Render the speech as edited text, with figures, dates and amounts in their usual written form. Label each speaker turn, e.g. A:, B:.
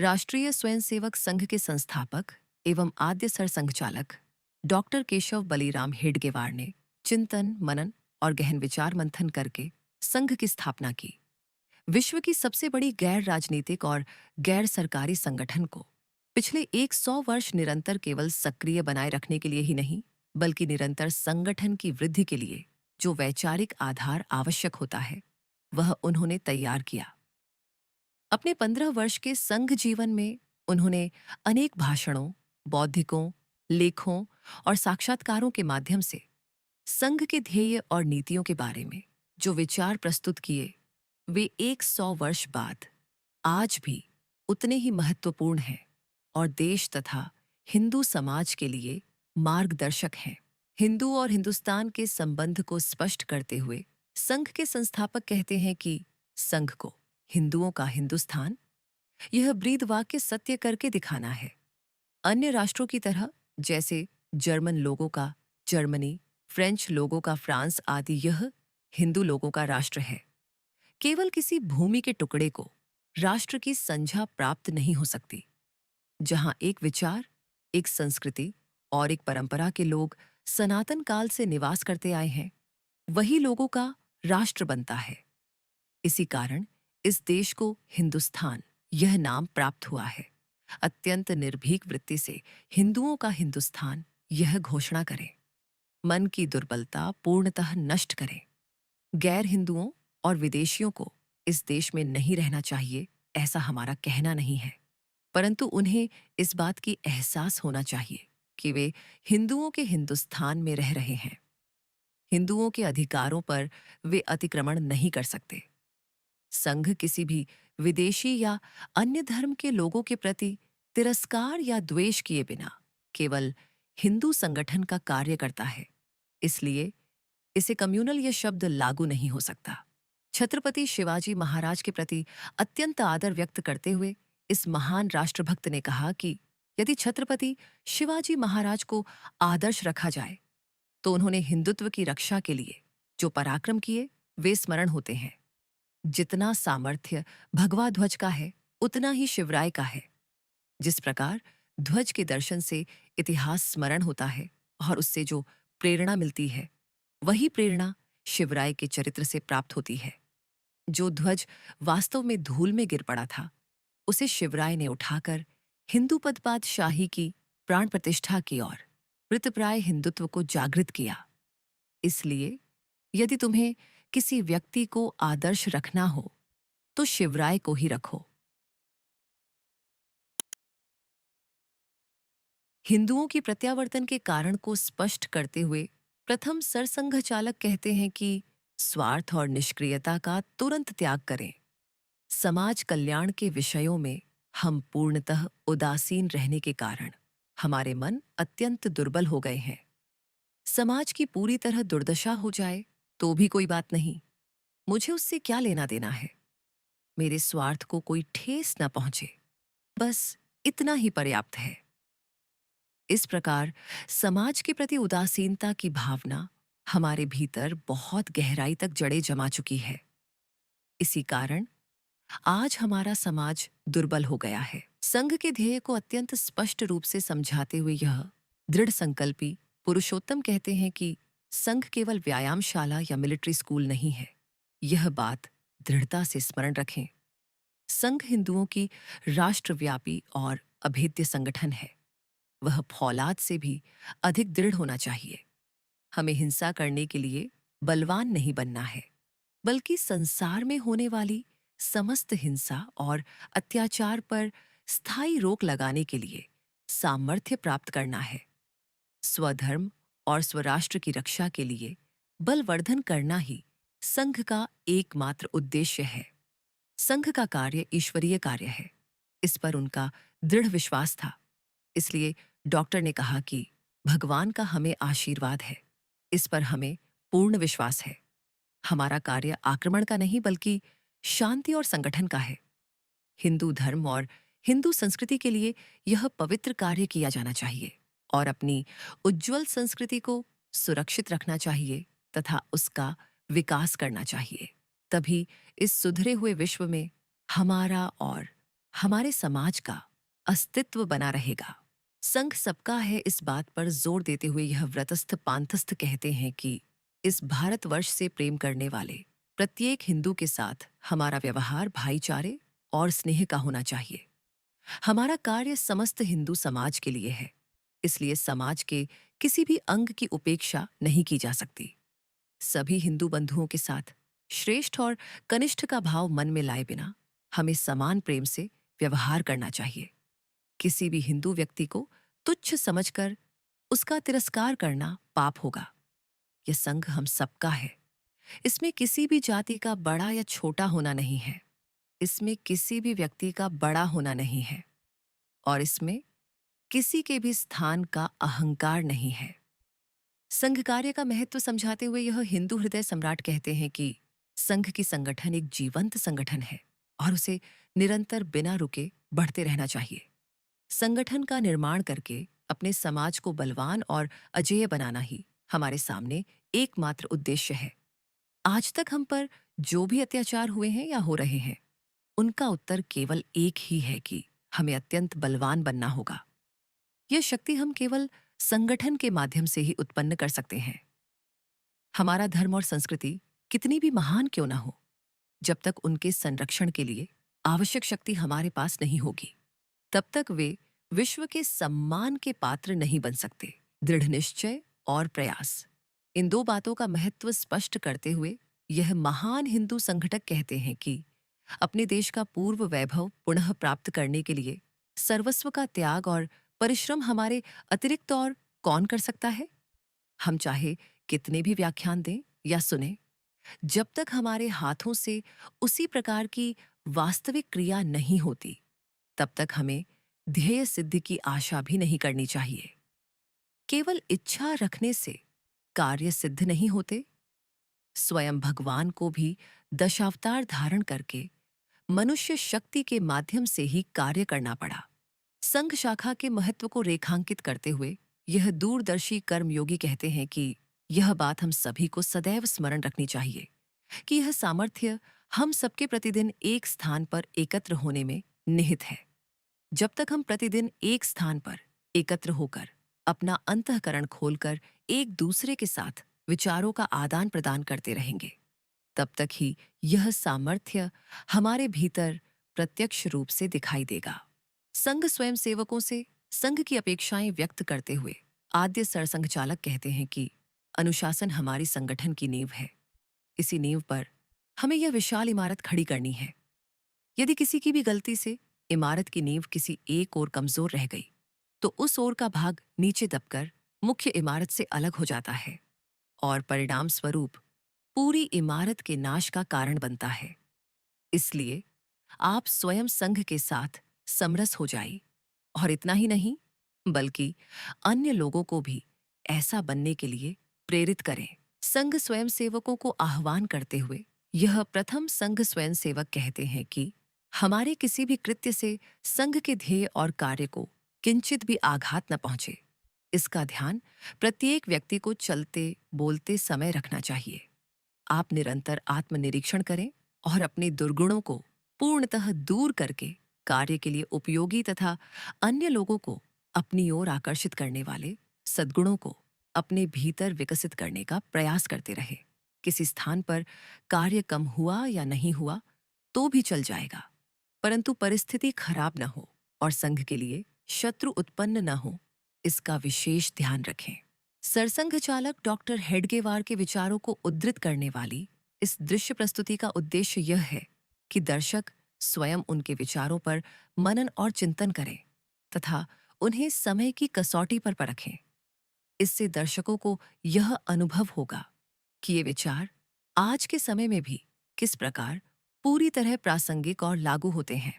A: राष्ट्रीय स्वयंसेवक संघ के संस्थापक एवं आद्य सरसंघचालक डॉक्टर केशव बलीराम हेडगेवार ने चिंतन, मनन और गहन विचार मंथन करके संघ की स्थापना की। विश्व की सबसे बड़ी गैर राजनीतिक और गैर सरकारी संगठन को पिछले 100 वर्ष निरंतर केवल सक्रिय बनाए रखने के लिए ही नहीं, बल्कि निरंतर संगठन की वृद्धि के लिए जो वैचारिक आधार आवश्यक होता है, वह उन्होंने तैयार किया। अपने 15 वर्ष के संघ जीवन में उन्होंने अनेक भाषणों, बौद्धिकों, लेखों और साक्षात्कारों के माध्यम से संघ के ध्येय और नीतियों के बारे में जो विचार प्रस्तुत किए, वे 100 वर्ष बाद आज भी उतने ही महत्वपूर्ण हैं और देश तथा हिंदू समाज के लिए मार्गदर्शक हैं। हिंदू और हिंदुस्तान के संबंध को स्पष्ट करते हुए संघ के संस्थापक कहते हैं कि संघ को हिंदुओं का हिंदुस्तान, यह ब्रीद वाक्य सत्य करके दिखाना है। अन्य राष्ट्रों की तरह, जैसे जर्मन लोगों का जर्मनी, फ्रेंच लोगों का फ्रांस आदि, यह हिंदू लोगों का राष्ट्र है। केवल किसी भूमि के टुकड़े को राष्ट्र की संज्ञा प्राप्त नहीं हो सकती। जहां एक विचार, एक संस्कृति और एक परंपरा के लोग सनातन काल से निवास करते आए हैं, वही लोगों का राष्ट्र बनता है। इसी कारण इस देश को हिंदुस्तान यह नाम प्राप्त हुआ है। अत्यंत निर्भीक वृत्ति से हिंदुओं का हिंदुस्तान यह घोषणा करें। मन की दुर्बलता पूर्णतः नष्ट करें। गैर हिंदुओं और विदेशियों को इस देश में नहीं रहना चाहिए, ऐसा हमारा कहना नहीं है, परंतु उन्हें इस बात की एहसास होना चाहिए कि वे हिंदुओं के हिंदुस्तान में रह रहे हैं। हिंदुओं के अधिकारों पर वे अतिक्रमण नहीं कर सकते। संघ किसी भी विदेशी या अन्य धर्म के लोगों के प्रति तिरस्कार या द्वेष किए बिना केवल हिंदू संगठन का कार्य करता है। इसलिए इसे कम्युनल यह शब्द लागू नहीं हो सकता। छत्रपति शिवाजी महाराज के प्रति अत्यंत आदर व्यक्त करते हुए इस महान राष्ट्रभक्त ने कहा कि यदि छत्रपति शिवाजी महाराज को आदर्श रखा जाए तो उन्होंने हिंदुत्व की रक्षा के लिए जो पराक्रम किए, वे स्मरण होते हैं। जितना सामर्थ्य भगवा ध्वज का है, उतना ही शिवराय का है। जिस प्रकार ध्वज के दर्शन से इतिहास स्मरण होता है और उससे जो प्रेरणा मिलती है, वही प्रेरणा शिवराय के चरित्र से प्राप्त होती है। जो ध्वज वास्तव में धूल में गिर पड़ा था, उसे शिवराय ने उठाकर हिंदू पदपादशाही की प्राण प्रतिष्ठा की और मृतप्राय हिंदुत्व को जागृत किया। इसलिए यदि तुम्हें किसी व्यक्ति को आदर्श रखना हो तो शिवराय को ही रखो। हिंदुओं की प्रत्यावर्तन के कारण को स्पष्ट करते हुए प्रथम सरसंघचालक कहते हैं कि स्वार्थ और निष्क्रियता का तुरंत त्याग करें। समाज कल्याण के विषयों में हम पूर्णतः उदासीन रहने के कारण हमारे मन अत्यंत दुर्बल हो गए हैं। समाज की पूरी तरह दुर्दशा हो जाए तो भी कोई बात नहीं, मुझे उससे क्या लेना देना है। मेरे स्वार्थ को कोई ठेस न पहुंचे, बस इतना ही पर्याप्त है। इस प्रकार समाज के प्रति उदासीनता की भावना हमारे भीतर बहुत गहराई तक जड़ें जमा चुकी है। इसी कारण आज हमारा समाज दुर्बल हो गया है। संघ के ध्येय को अत्यंत स्पष्ट रूप से समझाते हुए यह दृढ़ संकल्पी पुरुषोत्तम कहते हैं कि संघ केवल व्यायामशाला या मिलिट्री स्कूल नहीं है। यह बात दृढ़ता से स्मरण रखें। संघ हिंदुओं की राष्ट्रव्यापी और अभेद्य संगठन है। वह फौलाद से भी अधिक दृढ़ होना चाहिए। हमें हिंसा करने के लिए बलवान नहीं बनना है, बल्कि संसार में होने वाली समस्त हिंसा और अत्याचार पर स्थायी रोक लगाने के लिए सामर्थ्य प्राप्त करना है। स्वधर्म और स्वराष्ट्र की रक्षा के लिए बलवर्धन करना ही संघ का एकमात्र उद्देश्य है। संघ का कार्य ईश्वरीय कार्य है, इस पर उनका दृढ़ विश्वास था। इसलिए डॉक्टर ने कहा कि भगवान का हमें आशीर्वाद है, इस पर हमें पूर्ण विश्वास है। हमारा कार्य आक्रमण का नहीं, बल्कि शांति और संगठन का है। हिंदू धर्म और हिंदू संस्कृति के लिए यह पवित्र कार्य किया जाना चाहिए और अपनी उज्ज्वल संस्कृति को सुरक्षित रखना चाहिए तथा उसका विकास करना चाहिए। तभी इस सुधरे हुए विश्व में हमारा और हमारे समाज का अस्तित्व बना रहेगा। संघ सबका है इस बात पर जोर देते हुए यह व्रतस्थ पांथस्थ कहते हैं कि इस भारतवर्ष से प्रेम करने वाले प्रत्येक हिंदू के साथ हमारा व्यवहार भाईचारे और स्नेह का होना चाहिए। हमारा कार्य समस्त हिंदू समाज के लिए है, इसलिए समाज के किसी भी अंग की उपेक्षा नहीं की जा सकती। सभी हिंदू बंधुओं के साथ श्रेष्ठ और कनिष्ठ का भाव मन में लाए बिना हमें समान प्रेम से व्यवहार करना चाहिए। किसी भी हिंदू व्यक्ति को तुच्छ समझकर उसका तिरस्कार करना पाप होगा। यह संघ हम सबका है। इसमें किसी भी जाति का बड़ा या छोटा होना नहीं है। इसमें किसी भी व्यक्ति का बड़ा होना नहीं है और इसमें किसी के भी स्थान का अहंकार नहीं है। संघ कार्य का महत्व समझाते हुए यह हिंदू हृदय सम्राट कहते हैं कि संघ की संगठन एक जीवंत संगठन है और उसे निरंतर बिना रुके बढ़ते रहना चाहिए। संगठन का निर्माण करके अपने समाज को बलवान और अजेय बनाना ही हमारे सामने एकमात्र उद्देश्य है। आज तक हम पर जो भी अत्याचार हुए हैं या हो रहे हैं, उनका उत्तर केवल एक ही है कि हमें अत्यंत बलवान बनना होगा। यह शक्ति हम केवल संगठन के माध्यम से ही उत्पन्न कर सकते हैं। हमारा धर्म और संस्कृति कितनी भी महान क्यों ना हो, जब तक उनके संरक्षण के लिए आवश्यक शक्ति हमारे पास नहीं होगी, तब तक वे विश्व के सम्मान के पात्र नहीं बन सकते। दृढ़ निश्चय और प्रयास, इन दो बातों का महत्व स्पष्ट करते हुए यह महान हिंदू संगठक कहते हैं कि अपने देश का पूर्व वैभव पुनः प्राप्त करने के लिए सर्वस्व का त्याग और परिश्रम हमारे अतिरिक्त और कौन कर सकता है। हम चाहे कितने भी व्याख्यान दें या सुने, जब तक हमारे हाथों से उसी प्रकार की वास्तविक क्रिया नहीं होती, तब तक हमें ध्येय सिद्धि की आशा भी नहीं करनी चाहिए। केवल इच्छा रखने से कार्य सिद्ध नहीं होते। स्वयं भगवान को भी दशावतार धारण करके मनुष्य शक्ति के माध्यम से ही कार्य करना पड़ा। संघ शाखा के महत्व को रेखांकित करते हुए यह दूरदर्शी कर्मयोगी कहते हैं कि यह बात हम सभी को सदैव स्मरण रखनी चाहिए कि यह सामर्थ्य हम सबके प्रतिदिन एक स्थान पर एकत्र होने में निहित है। जब तक हम प्रतिदिन एक स्थान पर एकत्र होकर अपना अंतःकरण खोलकर एक दूसरे के साथ विचारों का आदान प्रदान करते रहेंगे, तब तक ही यह सामर्थ्य हमारे भीतर प्रत्यक्ष रूप से दिखाई देगा। संघ स्वयं सेवकों से संघ की अपेक्षाएं व्यक्त करते हुए आद्य सरसंघ चालक कहते हैं कि अनुशासन हमारी संगठन की नींव है। इसी नींव पर हमें यह विशाल इमारत खड़ी करनी है। यदि किसी की भी गलती से इमारत की नींव किसी एक ओर कमजोर रह गई, तो उस ओर का भाग नीचे दबकर मुख्य इमारत से अलग हो जाता है और परिणाम स्वरूप पूरी इमारत के नाश का कारण बनता है। इसलिए आप स्वयं संघ के साथ समरस हो जाइए और इतना ही नहीं, बल्कि अन्य लोगों को भी ऐसा बनने के लिए प्रेरित करें। संघ स्वयंसेवकों को आह्वान करते हुए यह प्रथम संघ स्वयंसेवक कहते हैं कि हमारे किसी भी कृत्य से संघ के ध्येय और कार्य को किंचित भी आघात न पहुंचे, इसका ध्यान प्रत्येक व्यक्ति को चलते बोलते समय रखना चाहिए। आप निरंतर आत्मनिरीक्षण करें और अपने दुर्गुणों को पूर्णतः दूर करके कार्य के लिए उपयोगी तथा अन्य लोगों को अपनी ओर आकर्षित करने वाले सद्गुणों को अपने भीतर विकसित करने का प्रयास करते रहे। किसी स्थान पर कार्य कम हुआ या नहीं हुआ तो भी चल जाएगा, परंतु परिस्थिति खराब न हो और संघ के लिए शत्रु उत्पन्न न हो, इसका विशेष ध्यान रखें। सरसंघ चालक डॉक्टर हेडगेवार के विचारों को उद्धृत करने वाली इस दृश्य प्रस्तुति का उद्देश्य यह है कि दर्शक स्वयं उनके विचारों पर मनन और चिंतन करें तथा उन्हें समय की कसौटी पर परखें। इससे दर्शकों को यह अनुभव होगा कि ये विचार आज के समय में भी किस प्रकार पूरी तरह प्रासंगिक और लागू होते हैं।